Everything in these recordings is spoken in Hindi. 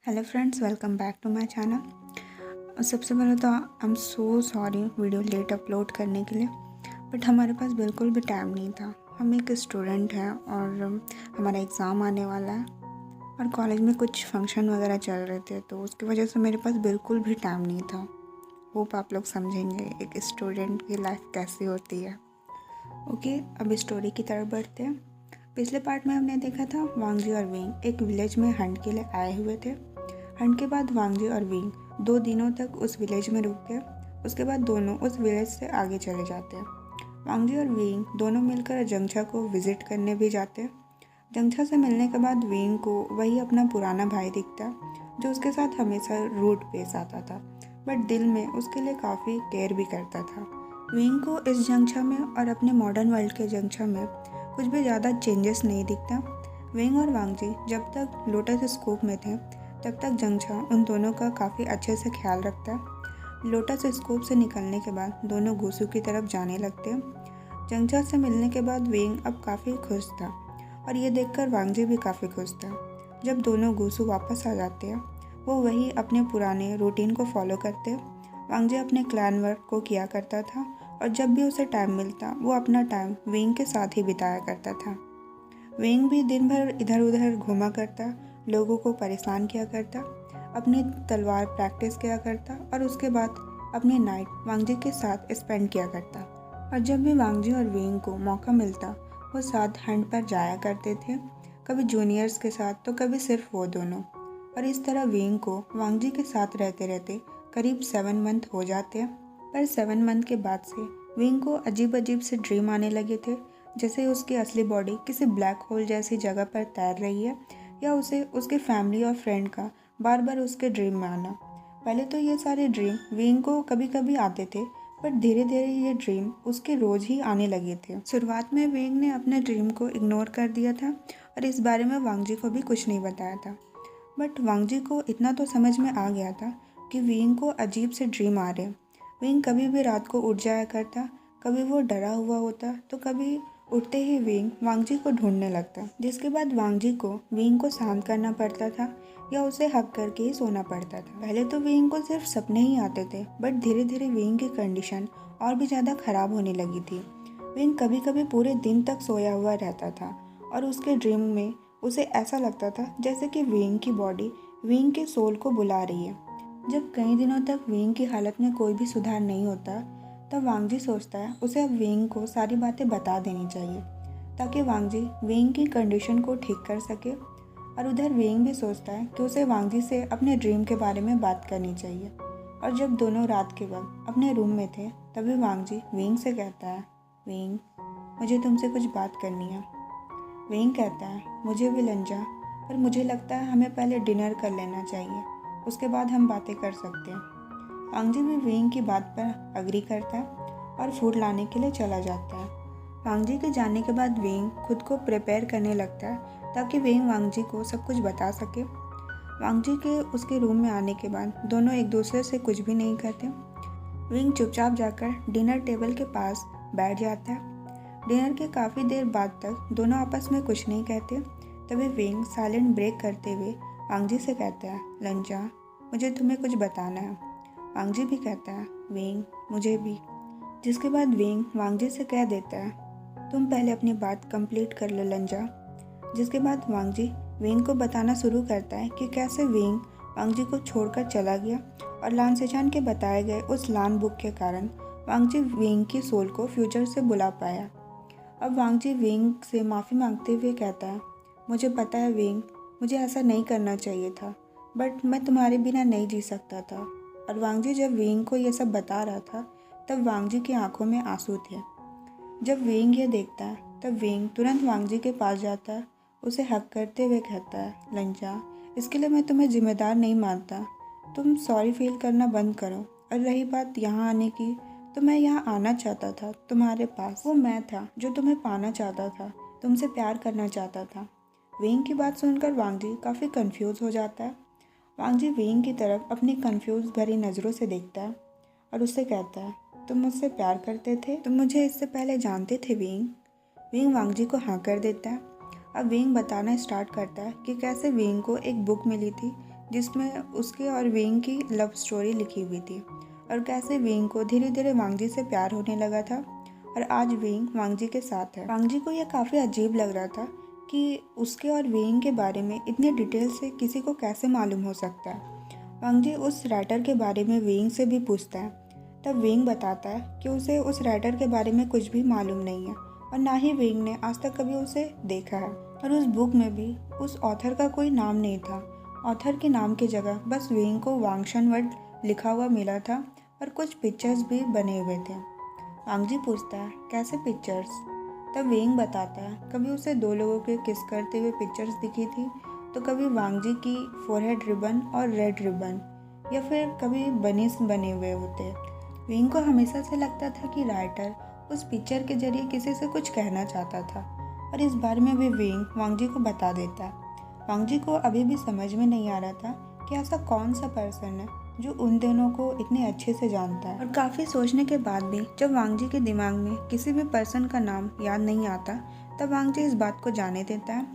Hello friends, welcome back to my channel. सबसे पहले तो I am so sorry video late upload करने के लिए, बट हमारे पास बिल्कुल भी टाइम नहीं था। हम एक स्टूडेंट हैं और हमारा एग्ज़ाम आने वाला है और कॉलेज में कुछ फंक्शन वगैरह चल रहे थे, तो उसकी वजह से मेरे पास बिल्कुल भी टाइम नहीं था। होप आप लोग समझेंगे एक स्टूडेंट की लाइफ कैसी होती है। ओके, अब स्टोरी की तरफ बढ़ते हैं। पिछले पार्ट में हमने देखा था वांगजी और विंग एक विलेज में हंट के लिए आए हुए थे। हंट के बाद वांगजी और विंग 2 दिनों तक उस विलेज में रुक गए। उसके बाद दोनों उस विलेज से आगे चले जाते हैं। वांगजी और विंग दोनों मिलकर जंगछा को विजिट करने भी जाते हैं। जंगछा से मिलने के बाद विंग को वही अपना पुराना भाई दिखता जो उसके साथ हमेशा रूड पेश आता था, बट दिल में उसके लिए काफ़ी केयर भी करता था। विंग को इस जंगछा में और अपने मॉडर्न वर्ल्ड के जंगछा में कुछ भी ज़्यादा चेंजेस नहीं दिखता। विंग और वांगजी जब तक लोटस स्कूप में थे तब तक जंगछा उन दोनों का काफ़ी अच्छे से ख्याल रखता। लोटस स्कूप से निकलने के बाद दोनों गुसू की तरफ जाने लगते। जंगछा से मिलने के बाद विंग अब काफ़ी खुश था और ये देखकर वांगजी भी काफ़ी खुश था। जब दोनों गुसू वापस आ जाते हैं वो वही अपने पुराने रूटीन को फॉलो करते। वांगजी अपने क्लैन वर्क को किया करता था और जब भी उसे टाइम मिलता वो अपना टाइम विंग के साथ ही बिताया करता था। विंग भी दिन भर इधर उधर घूमा करता, लोगों को परेशान किया करता, अपनी तलवार प्रैक्टिस किया करता और उसके बाद अपनी नाइट वांगजी के साथ स्पेंड किया करता। और जब भी वांगजी और विंग को मौका मिलता वो साथ हंट पर जाया करते थे, कभी जूनियर्स के साथ तो कभी सिर्फ वो दोनों। और इस तरह विंग को वांगजी के साथ रहते रहते करीब 7 मंथ हो जाते हैं। पर 7 मंथ के बाद से विंग को अजीब अजीब से ड्रीम आने लगे थे, जैसे उसकी असली बॉडी किसी ब्लैक होल जैसी जगह पर तैर रही है या उसे उसके फैमिली और फ्रेंड का बार बार उसके ड्रीम में आना। पहले तो ये सारे ड्रीम विंग को कभी कभी आते थे, पर धीरे धीरे ये ड्रीम उसके रोज़ ही आने लगे थे। शुरुआत में विंग ने अपने ड्रीम को इग्नोर कर दिया था और इस बारे में वांगजी को भी कुछ नहीं बताया था, बट वांगजी को इतना तो समझ में आ गया था कि विंग को अजीब से ड्रीम आ रहे। विंग कभी भी रात को उठ जाया करता, कभी वो डरा हुआ होता तो कभी उठते ही विंग वांगजी को ढूंढने लगता, जिसके बाद वांगजी को विंग को शांत करना पड़ता था या उसे हक करके ही सोना पड़ता था। पहले तो विंग को सिर्फ सपने ही आते थे, बट धीरे धीरे विंग की कंडीशन और भी ज़्यादा खराब होने लगी थी। विंग कभी कभी पूरे दिन तक सोया हुआ रहता था और उसके ड्रीम में उसे ऐसा लगता था जैसे कि विंग की बॉडी विंग के सोल को बुला रही है। जब कई दिनों तक विंग की हालत में कोई भी सुधार नहीं होता तब वांगजी सोचता है उसे अब विंग को सारी बातें बता देनी चाहिए ताकि वांगजी विंग की कंडीशन को ठीक कर सके। और उधर विंग भी सोचता है कि उसे वांगजी से अपने ड्रीम के बारे में बात करनी चाहिए। और जब दोनों रात के वक्त अपने रूम में थे तभी वांगजी विंग से कहता है, विंग मुझे तुमसे कुछ बात करनी है। विंग कहता है, मुझे भी लंजा, पर मुझे लगता है हमें पहले डिनर कर लेना चाहिए, उसके बाद हम बातें कर सकते हैं। वांगजी भी विंग की बात पर अग्री करता है और फूड लाने के लिए चला जाता है। वांगजी के जाने के बाद विंग खुद को प्रिपेयर करने लगता है ताकि विंग वांगजी को सब कुछ बता सके। वांगजी के उसके रूम में आने के बाद दोनों एक दूसरे से कुछ भी नहीं कहते। विंग चुपचाप जाकर डिनर टेबल के पास बैठ जाता है। डिनर के काफ़ी देर बाद तक दोनों आपस में कुछ नहीं कहते। तभी विंग साइलेंट ब्रेक करते हुए वांगजी से कहता है, लंजा मुझे तुम्हें कुछ बताना है। वांगजी भी कहता है, विंग मुझे भी। जिसके बाद विंग वांगजी से कह देता है, तुम पहले अपनी बात कंप्लीट कर लो लंजा। जिसके बाद वांगजी विंग को बताना शुरू करता है कि कैसे विंग वांगजी को छोड़कर चला गया और लान सेचान के बताए गए उस लान बुक के कारण वांगजी विंग की सोल को फ्यूचर से बुला पाया। अब वांगजी विंग से माफ़ी मांगते हुए कहता है, मुझे पता है विंग, मुझे ऐसा नहीं करना चाहिए था, बट मैं तुम्हारे बिना नहीं जी सकता था। और वांगजी जब विंग को ये सब बता रहा था तब वांगजी की आंखों में आंसू थे। जब विंग ये देखता है तब विंग तुरंत वांगजी के पास जाता है, उसे हक करते हुए कहता है, लंजा इसके लिए मैं तुम्हें जिम्मेदार नहीं मानता, तुम सॉरी फील करना बंद करो। और रही बात यहाँ आने की, तो मैं यहाँ आना चाहता था तुम्हारे पास, वो मैं था जो तुम्हें पाना चाहता था, तुमसे प्यार करना चाहता था। विंग की बात सुनकर वांगजी काफ़ी कंफ्यूज हो जाता है। वांगजी विंग की तरफ अपनी कंफ्यूज भरी नज़रों से देखता है और उससे कहता है, तुम मुझसे प्यार करते थे, तुम मुझे इससे पहले जानते थे विंग। विंग वांगजी को हाँ कर देता है। अब विंग बताना स्टार्ट करता है कि कैसे विंग को एक बुक मिली थी जिसमें उसके और वेंग की लव स्टोरी लिखी हुई थी और कैसे वेंग को धीरे धीरे वांगजी से प्यार होने लगा था और आज वेंग वांगजी के साथ है। वांगजी को यह काफ़ी अजीब लग रहा था कि उसके और वेंग के बारे में इतने डिटेल से किसी को कैसे मालूम हो सकता है। वांगजी उस राइटर के बारे में वेंग से भी पूछता है। तब वेंग बताता है कि उसे उस राइटर के बारे में कुछ भी मालूम नहीं है और ना ही वेंग ने आज तक कभी उसे देखा है और उस बुक में भी उस ऑथर का कोई नाम नहीं था। ऑथर के नाम की जगह बस वेंग को वांगशन वर्ड लिखा हुआ मिला था और कुछ पिक्चर्स भी बने हुए थे। वांगजी पूछता है कैसे पिक्चर्स? तब वेंग बताता है कभी उसे दो लोगों के किस करते हुए पिक्चर्स दिखी थी, तो कभी वांगजी की फोरहेड रिबन और रेड रिबन, या फिर कभी बनीस बने हुए होते। वेंग को हमेशा से लगता था कि राइटर उस पिक्चर के जरिए किसी से कुछ कहना चाहता था और इस बारे में भी वेंग वांगजी को बता देता है। वांगजी को अभी भी समझ में नहीं आ रहा था कि ऐसा कौन सा पर्सन है जो उन दोनों को इतने अच्छे से जानता है। और काफ़ी सोचने के बाद भी जब वांगजी के दिमाग में किसी भी पर्सन का नाम याद नहीं आता, तब वांगजी इस बात को जाने देता है।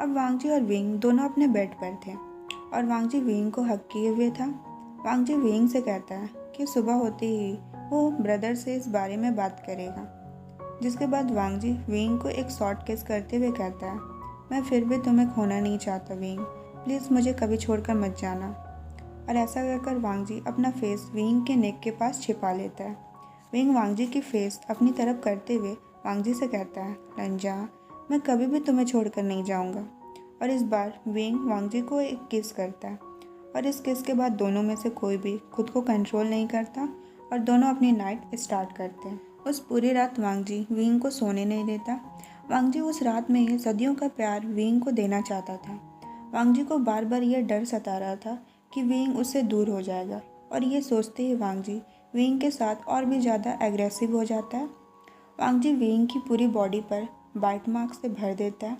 अब वांगजी और वेंग दोनों अपने बेड पर थे और वांगजी वेंग को हक किए हुए था। वांगजी वेंग से कहता है कि सुबह होते ही वो ब्रदर से इस बारे में बात करेगा। जिसके बाद वांगजी वेंग को एक शॉर्ट किस करते हुए कहता है, मैं फिर भी तुम्हें खोना नहीं चाहता वेंग, प्लीज़ मुझे कभी छोड़कर मत जाना। और ऐसा कहकर वांगजी अपना फेस वेंग के नेक के पास छिपा लेता है। वेंग वांगजी की फेस अपनी तरफ करते हुए वांगजी से कहता है, रंजा, मैं कभी भी तुम्हें छोड़कर नहीं जाऊंगा। और इस बार वेंग वांगजी को एक किस करता है और इस किस के बाद दोनों में से कोई भी खुद को कंट्रोल नहीं करता और दोनों अपनी नाइट स्टार्ट करते हैं। उस पूरी रात वांगजी वेंग को सोने नहीं देता। वांगजी उस रात में ही सदियों का प्यार वेंग को देना चाहता था। वांगजी को बार बार यह डर सता रहा था कि वेंग उससे दूर हो जाएगा और ये सोचते ही वांगजी वेंग के साथ और भी ज़्यादा एग्रेसिव हो जाता है। वांगजी वेंग की पूरी बॉडी पर बाइट मार्क से भर देता है।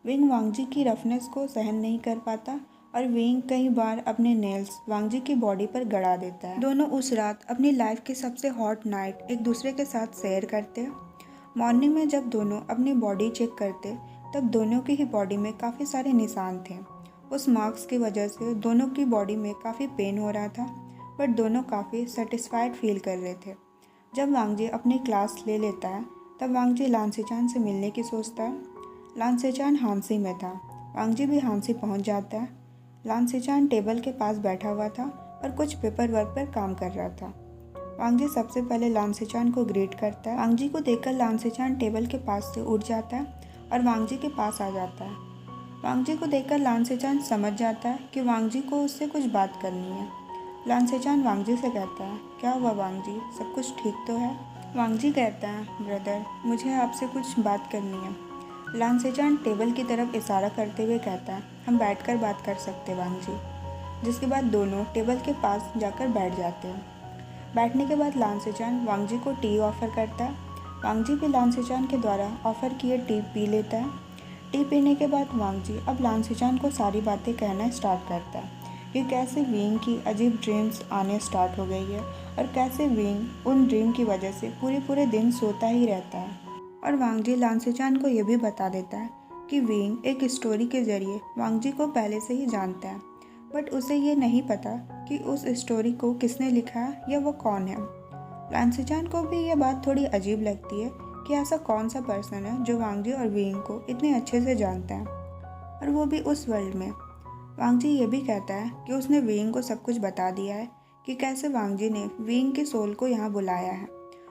वेंग वांगजी की रफनेस को सहन नहीं कर पाता और वेंग कई बार अपने नेल्स वांगजी की बॉडी पर गड़ा देता है। दोनों उस रात अपनी लाइफ की सबसे हॉट नाइट एक दूसरे के साथ शेयर करते हैं। मॉर्निंग में जब दोनों अपनी बॉडी चेक करते तब दोनों की ही बॉडी में काफ़ी सारे निशान थे। उस मार्क्स की वजह से दोनों की बॉडी में काफ़ी पेन हो रहा था, बट दोनों काफ़ी सेटिस्फाइड फील कर रहे थे। जब वांगजी अपनी क्लास ले लेता है तब वांगजी लानसेचान से मिलने की सोचता है। लानसेचान हांसी में था। वांगजी भी हांसी पहुंच जाता है। लानसेचान टेबल के पास बैठा हुआ था और कुछ पेपर वर्क पर काम कर रहा था। वांगजी सबसे पहले लानसेचान को ग्रीट करता है। वांगजी को देखकर लानसेचान टेबल के पास से उठ जाता है और वांगजी के पास आ जाता है। वांगजी को देखकर लानसेचान समझ जाता है कि वांगजी को उससे कुछ बात करनी है। लानसेचान वांगजी से कहता है, क्या हुआ वांगजी, सब कुछ ठीक तो है? वांगजी कहता है, ब्रदर, मुझे आपसे कुछ बात करनी है। लानसेचान टेबल की तरफ इशारा करते हुए कहता है, हम बैठकर बात कर सकते वांगजी। जिसके बाद दोनों टेबल के पास जाकर बैठ जाते हैं। बैठने के बाद लानसेचान वांगजी को टी ऑफ़र करता है। वांगजी भी लानसेचान के द्वारा ऑफ़र किए टी पी लेता है। टी पीने के बाद वांगजी अब लानसेचान को सारी बातें कहना स्टार्ट करता है कि कैसे वेंग की अजीब ड्रीम्स आने स्टार्ट हो गई है और कैसे वेंग उन ड्रीम की वजह से पूरे दिन सोता ही रहता है। और वांगजी लानसेचान को यह भी बता देता है कि वेंग एक स्टोरी के ज़रिए वांगजी को पहले से ही जानता है, बट उसे ये नहीं पता कि उस स्टोरी को किसने लिखा है या वो कौन है। लानसेचान को भी यह बात थोड़ी अजीब लगती है कि ऐसा कौन सा पर्सन है जो वांगजी और वेंग को इतने अच्छे से जानता है, और वो भी उस वर्ल्ड में। वांगजी ये भी कहता है कि उसने वेंग को सब कुछ बता दिया है कि कैसे वांगजी ने वेंग की सोल को यहाँ बुलाया है,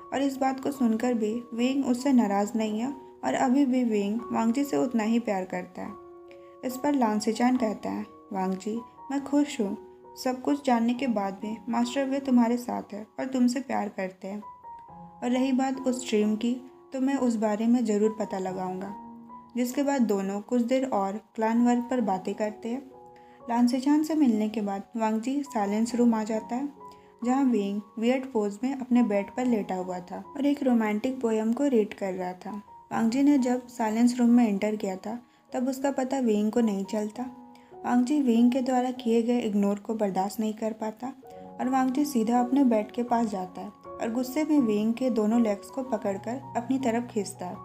और इस बात को सुनकर भी वेंग उससे नाराज़ नहीं है और अभी भी वेंग वांगजी से उतना ही प्यार करता है। इस पर लानसेचान कहता है, वांगजी, मैं खुश हूँ, सब कुछ जानने के बाद भी मास्टर वे तुम्हारे साथ है और तुमसे प्यार करते हैं। और रही बात उस ड्रीम की, तो मैं उस बारे में ज़रूर पता लगाऊंगा। जिसके बाद दोनों कुछ देर और क्लान वर्क पर बातें करते हैं। लानसेचान से मिलने के बाद वांगजी साइलेंस रूम आ जाता है, जहाँ वेंग वियर्ड पोज में अपने बेड पर लेटा हुआ था और एक रोमांटिक पोयम को रीड कर रहा था। वांगजी ने जब साइलेंस रूम में एंटर किया था तब उसका पता वेंग को नहीं चलता। वांगजी वेंग के द्वारा किए गए इग्नोर को बर्दाश्त नहीं कर पाता और वांगजी सीधा अपने बेड के पास जाता है और गुस्से में वेंग के दोनों लेग्स को पकड़कर अपनी तरफ खींचता है।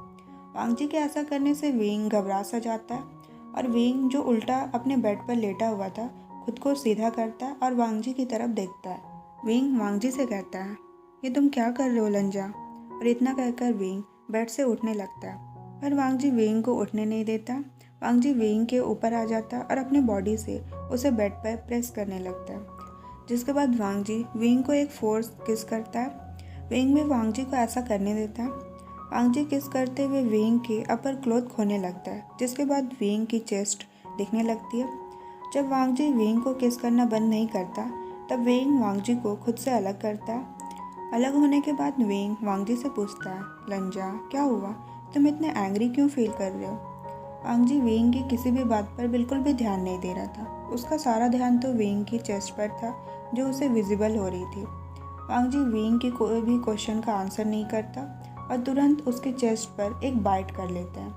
वांगजी के ऐसा करने से वेंग घबरा सा जाता है और वेंग जो उल्टा अपने बेड पर लेटा हुआ था खुद को सीधा करता है और वांगजी की तरफ देखता है। विंग वांगजी से कहता है, ये तुम क्या कर रहे हो लंजा? और इतना कहकर विंग बेड से उठने लगता है, पर वांगजी विंग को उठने नहीं देता। वांगजी विंग के ऊपर आ जाता है और अपने बॉडी से उसे बेड पर प्रेस करने लगता है, जिसके बाद वांगजी विंग को एक फोर्स किस करता है। विंग भी वांगजी को ऐसा करने देता है। वांगजी किस करते हुए विंग के अपर क्लोथ खोने लगता है, जिसके बाद विंग की चेस्ट दिखने लगती है। जब वांगजी विंग को किस करना बंद नहीं करता, तब विंग वांगजी को खुद से अलग करता है। अलग होने के बाद विंग वांगजी से पूछता है, लंजा क्या हुआ, तुम इतने एंग्री क्यों फील कर रहे हो? वांगजी विंग की किसी भी बात पर बिल्कुल भी ध्यान नहीं दे रहा था। उसका सारा ध्यान तो विंग की चेस्ट पर था, जो उसे विजिबल हो रही थी। वांगजी विंग की कोई भी क्वेश्चन का आंसर नहीं करता और तुरंत उसके चेस्ट पर एक बाइट कर लेता है।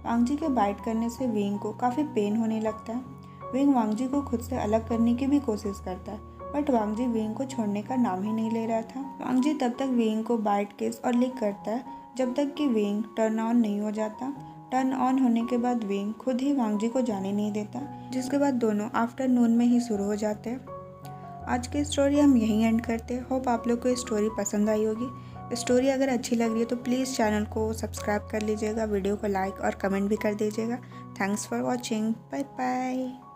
वांगजी के बाइट करने से विंग को काफ़ी पेन होने लगता है। विंग वांगजी को खुद से अलग करने की भी कोशिश करता है, बट वांगजी विंग को छोड़ने का नाम ही नहीं ले रहा था। वांगजी तब तक विंग को बाइट किस और लिक करता है जब तक कि विंग टर्न ऑन नहीं हो जाता। टर्न ऑन होने के बाद विंग खुद ही वांगजी को जाने नहीं देता, जिसके बाद दोनों आफ्टरनून में ही शुरू हो जाते हैं। आज की स्टोरी हम यहीं एंड करते हैं। होप आप लोग को स्टोरी पसंद आई होगी। स्टोरी अगर अच्छी लग रही है तो प्लीज़ चैनल को सब्सक्राइब कर लीजिएगा, वीडियो को लाइक और कमेंट भी कर दीजिएगा। Thanks for watching, bye bye.